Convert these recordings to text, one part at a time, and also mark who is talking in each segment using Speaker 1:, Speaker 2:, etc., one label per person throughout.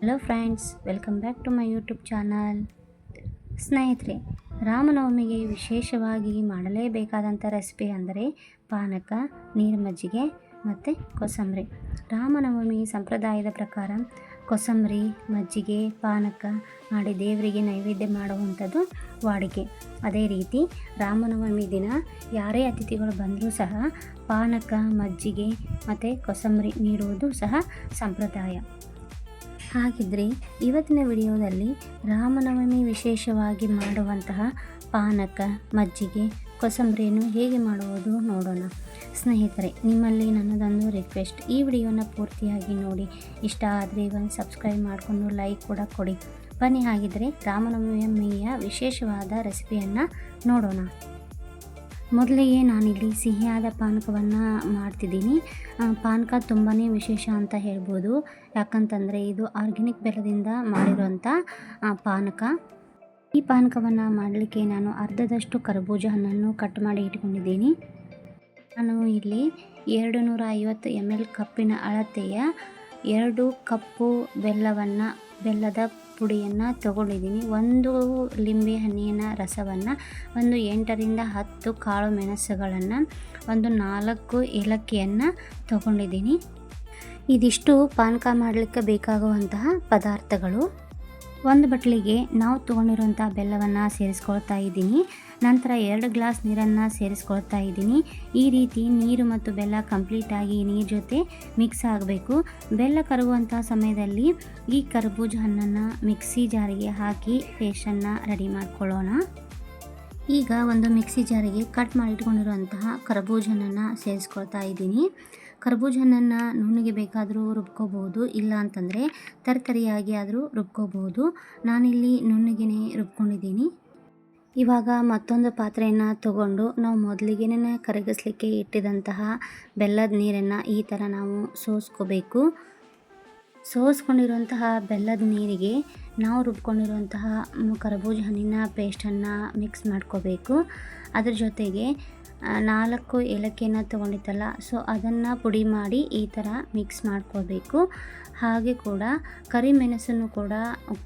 Speaker 1: Hello friends, welcome back to my YouTube channel. ಸ್ನೇಹಿತರೆ, ರಾಮನವಮಿಗೆ ವಿಶೇಷವಾಗಿ ಮಾಡಲೇಬೇಕಾದಂಥ ರೆಸಿಪಿ ಅಂದರೆ ಪಾನಕ, ನೀರು ಮಜ್ಜಿಗೆ ಮತ್ತು ಕೋಸಂಬರಿ. ರಾಮನವಮಿ ಸಂಪ್ರದಾಯದ ಪ್ರಕಾರ ಕೋಸಂಬರಿ, ಮಜ್ಜಿಗೆ, ಪಾನಕ ಮಾಡಿ ದೇವರಿಗೆ ನೈವೇದ್ಯ ಮಾಡುವಂಥದ್ದು ವಾಡಿಕೆ. ಅದೇ ರೀತಿ ರಾಮನವಮಿ ದಿನ ಯಾರೇ ಅತಿಥಿಗಳು ಬಂದರೂ ಸಹ ಪಾನಕ, ಮಜ್ಜಿಗೆ ಮತ್ತು ಕೋಸಂಬರಿ ನೀಡುವುದು ಸಹ ಸಂಪ್ರದಾಯ. ಹಾಗಿದ್ದರೆ ಇವತ್ತಿನ ವಿಡಿಯೋದಲ್ಲಿ ರಾಮನವಮಿ ವಿಶೇಷವಾಗಿ ಮಾಡುವಂತಹ ಪಾನಕ, ಮಜ್ಜಿಗೆ, ಕೋಸಂಬರಿಯನ್ನು ಹೇಗೆ ಮಾಡುವುದು ನೋಡೋಣ. ಸ್ನೇಹಿತರೆ, ನಿಮ್ಮಲ್ಲಿ ನನ್ನದೊಂದು ರಿಕ್ವೆಸ್ಟ್, ಈ ವಿಡಿಯೋನ ಪೂರ್ತಿಯಾಗಿ ನೋಡಿ. ಇಷ್ಟ ಆದರೆ ಒಂದು ಸಬ್ಸ್ಕ್ರೈಬ್ ಮಾಡಿಕೊಂಡು ಲೈಕ್ ಕೂಡ ಕೊಡಿ. ಬನ್ನಿ, ಹಾಗಿದ್ದರೆ ರಾಮನವಮಿಯ ವಿಶೇಷವಾದ ರೆಸಿಪಿಯನ್ನು ನೋಡೋಣ. ಮೊದಲಿಗೆ ನಾನಿಲ್ಲಿ ಸಿಹಿಯಾದ ಪಾನಕವನ್ನು ಮಾಡ್ತಿದ್ದೀನಿ. ಪಾನಕ ತುಂಬಾ ವಿಶೇಷ ಅಂತ ಹೇಳ್ಬೋದು. ಯಾಕಂತಂದರೆ ಇದು ಆರ್ಗ್ಯಾನಿಕ್ ಬೆಲ್ಲದಿಂದ ಮಾಡಿರುವಂಥ ಪಾನಕ. ಈ ಪಾನಕವನ್ನು ಮಾಡಲಿಕ್ಕೆ ನಾನು ಅರ್ಧದಷ್ಟು ಕರ್ಬೂಜ ಹಣ್ಣನ್ನು ಕಟ್ ಮಾಡಿ ಇಟ್ಕೊಂಡಿದ್ದೀನಿ. ನಾನು ಇಲ್ಲಿ 250 ml ಕಪ್ಪಿನ ಅಳತೆಯ 2 ಕಪ್ಪು ಬೆಲ್ಲದ ಪುಡಿಯನ್ನು ತಗೊಂಡಿದ್ದೀನಿ. 1 ಲಿಂಬೆ ಹಣ್ಣಿನ ರಸವನ್ನು, 8ರಿಂದ 10 ಕಾಳು ಮೆಣಸುಗಳನ್ನು, 4 ಏಲಕ್ಕಿಯನ್ನು ತಗೊಂಡಿದ್ದೀನಿ. ಇದಿಷ್ಟು ಪಾನಕ ಮಾಡಲಿಕ್ಕೆ ಬೇಕಾಗುವಂತಹ ಪದಾರ್ಥಗಳು. ಒಂದು ಬಟ್ಲಿಗೆ ನಾವು ತೊಗೊಂಡಿರುವಂಥ ಬೆಲ್ಲವನ್ನು ಸೇರಿಸ್ಕೊಳ್ತಾ ಇದ್ದೀನಿ. ನಂತರ 2 ಗ್ಲಾಸ್ ನೀರನ್ನು ಸೇರಿಸ್ಕೊಳ್ತಾ ಇದ್ದೀನಿ. ಈ ರೀತಿ ನೀರು ಮತ್ತು ಬೆಲ್ಲ ಕಂಪ್ಲೀಟಾಗಿ ನೀರು ಜೊತೆ ಮಿಕ್ಸ್ ಆಗಬೇಕು. ಬೆಲ್ಲ ಕರಗುವಂಥ ಸಮಯದಲ್ಲಿ ಈ ಕರ್ಬೂಜ ಹಣ್ಣನ್ನು ಮಿಕ್ಸಿ ಜಾರಿಗೆ ಹಾಕಿ ಪೇಸ್ಟನ್ನು ರೆಡಿ ಮಾಡ್ಕೊಳ್ಳೋಣ. ಈಗ ಒಂದು ಮಿಕ್ಸಿ ಜಾರಿಗೆ ಕಟ್ ಮಾಡಿಟ್ಕೊಂಡಿರುವಂತಹ ಕರ್ಬೂಜ ಹಣ್ಣನ್ನು ಸೇರಿಸ್ಕೊಳ್ತಾ ಇದ್ದೀನಿ. ಕರ್ಬೂಜ ಹಣ್ಣನ್ನು ನುಣ್ಣಗೆ ಬೇಕಾದರೂ ರುಬ್ಕೋಬೋದು, ಇಲ್ಲ ಅಂತಂದರೆ ತರಿಯಾಗಿ ಆದರೂ ರುಬ್ಕೋಬೋದು. ನಾನಿಲ್ಲಿ ನುಣ್ಣಗೆ ರುಬ್ಕೊಂಡಿದ್ದೀನಿ. ಇವಾಗ ಮತ್ತೊಂದು ಪಾತ್ರೆಯನ್ನು ತಗೊಂಡು ನಾವು ಮೊದಲಿಗೆನೇ ಕರಗಿಸ್ಲಿಕ್ಕೆ ಇಟ್ಟಿದಂತಹ ಬೆಲ್ಲದ ನೀರನ್ನು ಈ ಥರ ನಾವು ಸೋಸ್ಕೋಬೇಕು. ಸೋಸ್ಕೊಂಡಿರುವಂತಹ ಬೆಲ್ಲದ ನೀರಿಗೆ ನಾವು ರುಬ್ಕೊಂಡಿರುವಂತಹ ಕರ್ಬೂಜ ಹಣ್ಣಿನ ಪೇಸ್ಟನ್ನು ಮಿಕ್ಸ್ ಮಾಡ್ಕೋಬೇಕು. ಅದ್ರ ಜೊತೆಗೆ 4 ಏಲಕ್ಕಿಯನ್ನು ತೊಗೊಂಡಿತ್ತಲ್ಲ, ಸೊ ಅದನ್ನು ಪುಡಿ ಮಾಡಿ ಈ ಥರ ಮಿಕ್ಸ್ ಮಾಡ್ಕೋಬೇಕು. ಹಾಗೆ ಕೂಡ ಕರಿಮೆಣಸನ್ನು ಕೂಡ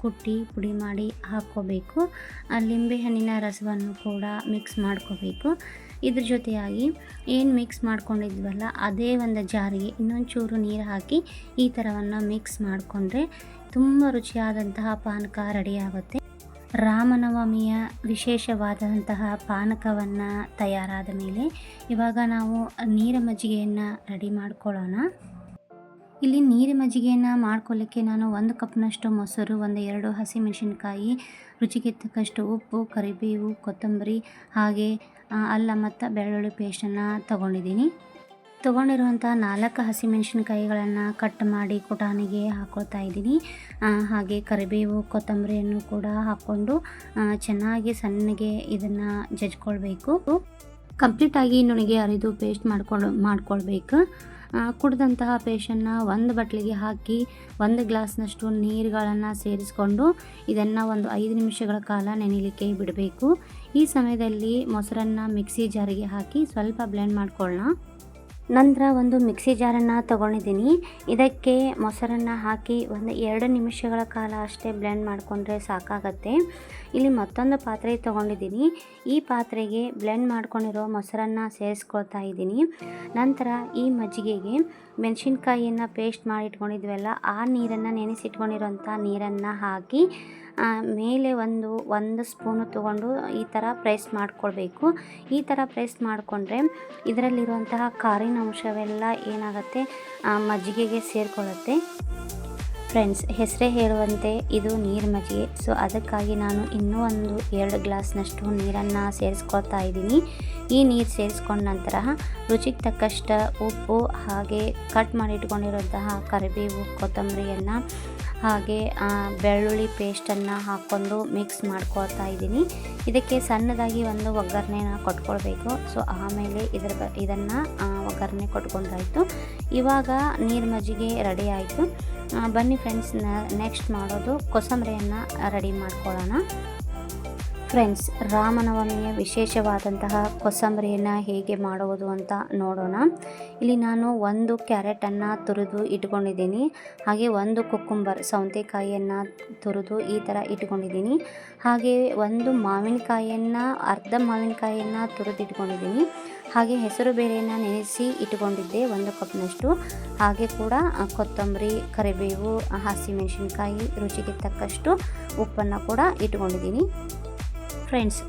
Speaker 1: ಕುಟ್ಟಿ ಪುಡಿ ಮಾಡಿ ಹಾಕ್ಕೋಬೇಕು. ಲಿಂಬೆ ಹಣ್ಣಿನ ರಸವನ್ನು ಕೂಡ ಮಿಕ್ಸ್ ಮಾಡ್ಕೋಬೇಕು. ಇದ್ರ ಜೊತೆಯಾಗಿ ಏನು ಮಿಕ್ಸ್ ಮಾಡ್ಕೊಂಡಿದ್ವಲ್ಲ ಅದೇ ಒಂದು ಜಾರಿಗೆ ಇನ್ನೊಂಚೂರು ನೀರು ಹಾಕಿ ಈ ಥರವನ್ನು ಮಿಕ್ಸ್ ಮಾಡಿಕೊಂಡ್ರೆ ತುಂಬ ರುಚಿಯಾದಂತಹ ಪಾನಕ ರೆಡಿಯಾಗುತ್ತೆ. ರಾಮನವಮಿಯ ವಿಶೇಷವಾದಂತಹ ಪಾನಕವನ್ನು ತಯಾರಾದ ಮೇಲೆ ಇವಾಗ ನಾವು ನೀರು ಮಜ್ಜಿಗೆಯನ್ನು ರೆಡಿ ಮಾಡ್ಕೊಳ್ಳೋಣ. ಇಲ್ಲಿ ನೀರು ಮಜ್ಜಿಗೆಯನ್ನು ಮಾಡ್ಕೊಳ್ಳಿಕ್ಕೆ ನಾನು 1 ಕಪ್ನಷ್ಟು ಮೊಸರು, 2 ಹಸಿಮೆಣಸಿನ್ಕಾಯಿ, ರುಚಿಗೆ ತಕ್ಕಷ್ಟು ಉಪ್ಪು, ಕರಿಬೇವು, ಕೊತ್ತಂಬರಿ ಹಾಗೆ ಅಲ್ಲ ಮತ್ತು ಬೆಳ್ಳುಳ್ಳಿ ಪೇಸ್ಟನ್ನು ತೊಗೊಂಡಿದ್ದೀನಿ. ತೊಗೊಂಡಿರುವಂಥ 4 ಹಸಿಮೆಣಸಿನ್ಕಾಯಿಗಳನ್ನು ಕಟ್ ಮಾಡಿ ಕುಟಾಣಿಗೆ ಹಾಕ್ಕೊಳ್ತಾ ಇದ್ದೀನಿ. ಹಾಗೆ ಕರಿಬೇವು, ಕೊತ್ತಂಬರಿಯನ್ನು ಕೂಡ ಹಾಕ್ಕೊಂಡು ಚೆನ್ನಾಗಿ ಸಣ್ಣಗೆ ಇದನ್ನು ಜಜ್ಕೊಳ್ಬೇಕು. ಕಂಪ್ಲೀಟಾಗಿ ನುಣ್ಣಗೆ ಅರಿದು ಪೇಸ್ಟ್ ಮಾಡ್ಕೊಳ್ಬೇಕು. ಕುಡಿದಂತಹ ಪೇಸ್ಟನ್ನು ಒಂದು ಬಟ್ಲಿಗೆ ಹಾಕಿ 1 ಗ್ಲಾಸ್ನಷ್ಟು ನೀರುಗಳನ್ನು ಸೇರಿಸ್ಕೊಂಡು ಇದನ್ನು ಒಂದು 5 ನಿಮಿಷಗಳ ಕಾಲ ನೆನೆಯಲಿಕ್ಕೆ ಬಿಡಬೇಕು. ಈ ಸಮಯದಲ್ಲಿ ಮೊಸರನ್ನು ಮಿಕ್ಸಿ ಜಾರಿಗೆ ಹಾಕಿ ಸ್ವಲ್ಪ ಬ್ಲೆಂಡ್ ಮಾಡ್ಕೊಳ್ಳೋಣ. ನಂತರ ಒಂದು ಮಿಕ್ಸಿ ಜಾರನ್ನು ತೊಗೊಂಡಿದ್ದೀನಿ. ಇದಕ್ಕೆ ಮೊಸರನ್ನು ಹಾಕಿ 2 ನಿಮಿಷಗಳ ಕಾಲ ಅಷ್ಟೇ ಬ್ಲೆಂಡ್ ಮಾಡಿಕೊಂಡ್ರೆ ಸಾಕಾಗತ್ತೆ. ಇಲ್ಲಿ ಮತ್ತೊಂದು ಪಾತ್ರೆ ತೊಗೊಂಡಿದ್ದೀನಿ. ಈ ಪಾತ್ರೆಗೆ ಬ್ಲೆಂಡ್ ಮಾಡ್ಕೊಂಡಿರೋ ಮೊಸರನ್ನು ಸೇರಿಸ್ಕೊಳ್ತಾ ಇದ್ದೀನಿ. ನಂತರ ಈ ಮಜ್ಜಿಗೆಗೆ ಮೆಣಸಿನ್ಕಾಯಿಯನ್ನು ಪೇಸ್ಟ್ ಮಾಡಿ ಇಟ್ಕೊಂಡಿದ್ವಲ್ಲ ಆ ನೀರನ್ನು ನೆನೆಸಿಟ್ಕೊಂಡಿರೋಂಥ ನೀರನ್ನು ಹಾಕಿ ಮೇಲೆ ಒಂದು ಸ್ಪೂನು ತೊಗೊಂಡು ಈ ಥರ ಪ್ರೆಸ್ ಮಾಡ್ಕೊಳ್ಬೇಕು. ಈ ಥರ ಪ್ರೆಸ್ ಮಾಡಿಕೊಂಡ್ರೆ ಇದರಲ್ಲಿರುವಂತಹ ಕಾರಿನ ಅಂಶವೆಲ್ಲ ಏನಾಗುತ್ತೆ ಮಜ್ಜಿಗೆಗೆ ಸೇರಿಕೊಳ್ಳುತ್ತೆ. ಫ್ರೆಂಡ್ಸ್, ಹೆಸರೇ ಹೇಳುವಂತೆ ಇದು ನೀರು ಮಜ್ಜಿಗೆ. ಸೊ ಅದಕ್ಕಾಗಿ ನಾನು ಇನ್ನೂ 2 ಗ್ಲಾಸ್ನಷ್ಟು ನೀರನ್ನು ಸೇರಿಸ್ಕೊಳ್ತಾ ಇದ್ದೀನಿ. ಈ ನೀರು ಸೇರಿಸ್ಕೊಂಡ ನಂತರ ರುಚಿಗೆ ತಕ್ಕಷ್ಟು ಉಪ್ಪು ಹಾಗೆ ಕಟ್ ಮಾಡಿಟ್ಕೊಂಡಿರುವಂತಹ ಕರಿಬೇವು, ಕೊತ್ತಂಬರಿಯನ್ನು ಹಾಗೆ ಬೆಳ್ಳುಳ್ಳಿ ಪೇಸ್ಟನ್ನು ಹಾಕ್ಕೊಂಡು ಮಿಕ್ಸ್ ಮಾಡ್ಕೊಳ್ತಾ ಇದ್ದೀನಿ. ಇದಕ್ಕೆ ಸಣ್ಣದಾಗಿ ಒಂದು ಒಗ್ಗರಣೆನ ಕೊಟ್ಕೊಳ್ಬೇಕು. ಸೊ ಆಮೇಲೆ ಇದನ್ನು ಒಗ್ಗರಣೆ ಕೊಟ್ಕೊಂಡ್ರಾಯಿತು. ಇವಾಗ ನೀರು ಮಜ್ಜಿಗೆ ರೆಡಿ ಆಯಿತು. ಬನ್ನಿ ಫ್ರೆಂಡ್ಸ್, ನೆಕ್ಸ್ಟ್ ಮಾಡೋದು ಕೋಸಂಬರಿಯನ್ನು ರೆಡಿ ಮಾಡ್ಕೊಳ್ಳೋಣ. ಫ್ರೆಂಡ್ಸ್, ರಾಮನವಮಿಯ ವಿಶೇಷವಾದಂತಹ ಕೋಸಂಬರಿಯನ್ನು ಹೇಗೆ ಮಾಡುವುದು ಅಂತ ನೋಡೋಣ. ಇಲ್ಲಿ ನಾನು ಒಂದು ಕ್ಯಾರೆಟನ್ನು ತುರಿದು ಇಟ್ಕೊಂಡಿದ್ದೀನಿ. ಹಾಗೆ ಒಂದು ಕುಕ್ಕುಂಬರ್ ಸೌತೆಕಾಯಿಯನ್ನು ತುರಿದು ಈ ಥರ ಇಟ್ಕೊಂಡಿದ್ದೀನಿ. ಹಾಗೆ ಒಂದು ಮಾವಿನಕಾಯಿಯನ್ನು ಅರ್ಧ ಮಾವಿನಕಾಯಿಯನ್ನು ತುರಿದು ಇಟ್ಕೊಂಡಿದ್ದೀನಿ. ಹಾಗೆ ಹೆಸರು ಬೇಳೆಯನ್ನು ನೆನೆಸಿ ಇಟ್ಕೊಂಡಿದ್ದೆ 1 ಕಪ್ನಷ್ಟು. ಹಾಗೆ ಕೂಡ ಕೊತ್ತಂಬರಿ, ಕರಿಬೇವು, ಹಸಿಮೆಣಸಿನ್ಕಾಯಿ, ರುಚಿಗೆ ತಕ್ಕಷ್ಟು ಉಪ್ಪನ್ನು ಕೂಡ ಇಟ್ಕೊಂಡಿದ್ದೀನಿ. ಫ್ರೆಂಡ್ಸ್,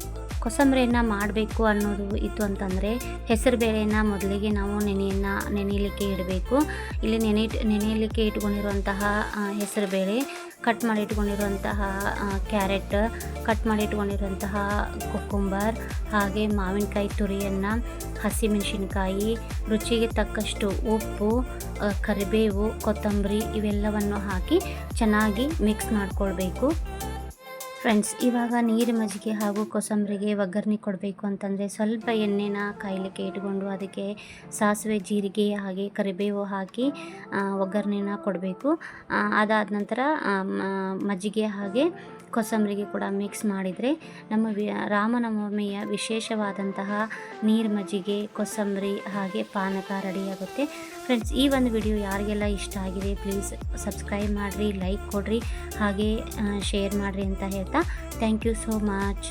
Speaker 1: ಕೋಸಂಬರಿಯನ್ನು ಮಾಡಬೇಕು ಅನ್ನೋದು ಇತ್ತು ಅಂತಂದರೆ ಹೆಸರುಬೇಳೆಯನ್ನು ಮೊದಲಿಗೆ ನಾವು ನೆನೆಯಲಿಕ್ಕೆ ಇಡಬೇಕು. ಇಲ್ಲಿ ನೆನೆಯಲಿಕ್ಕೆ ಇಟ್ಕೊಂಡಿರುವಂತಹ ಹೆಸರುಬೇಳೆ, ಕಟ್ ಮಾಡಿ ಇಟ್ಕೊಂಡಿರುವಂತಹ ಕ್ಯಾರೆಟ್, ಕಟ್ ಮಾಡಿ ಇಟ್ಕೊಂಡಿರುವಂತಹ ಕುಕ್ಕುಂಬರ್, ಹಾಗೆ ಮಾವಿನಕಾಯಿ ತುರಿಯನ್ನು, ಹಸಿಮೆಣಸಿನ್ಕಾಯಿ, ರುಚಿಗೆ ತಕ್ಕಷ್ಟು ಉಪ್ಪು, ಕರಿಬೇವು, ಕೊತ್ತಂಬರಿ ಇವೆಲ್ಲವನ್ನು ಹಾಕಿ ಚೆನ್ನಾಗಿ ಮಿಕ್ಸ್ ಮಾಡಿಕೊಳ್ಬೇಕು. ಫ್ರೆಂಡ್ಸ್, ಇವಾಗ ನೀರು ಮಜ್ಜಿಗೆ ಹಾಗೂ ಕೋಸಂಬರಿಗೆ ಒಗ್ಗರಣೆ ಕೊಡಬೇಕು ಅಂತಂದರೆ ಸ್ವಲ್ಪ ಎಣ್ಣೆನ ಕಾಯಲಿಕ್ಕೆ ಇಟ್ಕೊಂಡು ಅದಕ್ಕೆ ಸಾಸಿವೆ, ಜೀರಿಗೆ ಹಾಗೆ ಕರಿಬೇವು ಹಾಕಿ ಒಗ್ಗರಣೆನ ಕೊಡಬೇಕು. ಅದಾದ ನಂತರ ಮಜ್ಜಿಗೆ ಹಾಗೆ ಕೋಸಂಬರಿಗೆ ಕೂಡ ಮಿಕ್ಸ್ ಮಾಡಿದರೆ ನಮ್ಮ ರಾಮನವಮಿಯ ವಿಶೇಷವಾದಂತಹ ನೀರು ಮಜ್ಜಿಗೆ, ಕೋಸಂಬರಿ ಹಾಗೆ ಪಾನಕ ರೆಡಿಯಾಗುತ್ತೆ. ಫ್ರೆಂಡ್ಸ್, ಈ ಒಂದು ವಿಡಿಯೋ ಯಾರಿಗೆಲ್ಲ ಇಷ್ಟ ಆಗಿದೆ ಪ್ಲೀಸ್ ಸಬ್ಸ್ಕ್ರೈಬ್ ಮಾಡಿರಿ, ಲೈಕ್ ಕೊಡಿರಿ, ಹಾಗೆ ಶೇರ್ ಮಾಡಿರಿ ಅಂತ ಹೇಳ್ತಾ ಥ್ಯಾಂಕ್ ಯು ಸೋ ಮಚ್.